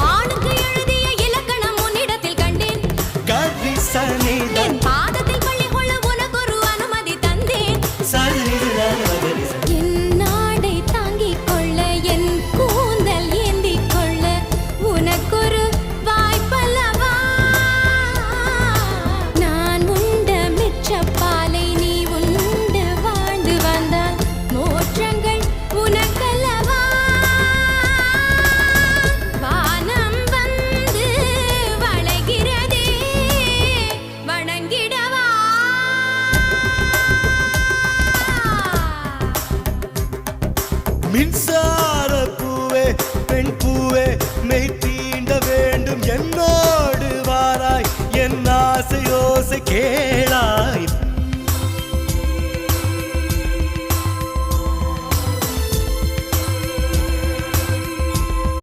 ஆணுக்கு எழுதிய இலக்கணம் உன்னிடத்தில் கண்டேன். என் பாதத்தில் பள்ளி கொள்ள உனக்கு ஒரு அனுமதி தந்தேன். என் நாடை தாங்கிக் கொள்ள, என் கூந்தல் ஏந்திக் கொள்ள உனக்கொரு வாய்ப்பல்லவா? நான் உண்ட மிச்சப்பாலை நீ உண்டு வாழ்ந்து வந்தால் மோற்றங்கள் உனக்கல்லவா? வானம் வந்து வளைகிறதே, வணங்கிடவா? மின்சார பூவே, பெண் பூவே, மெய் தீண்ட வேண்டும் என்னோடு வாராய், என் ஆசையோசை கேளாய்.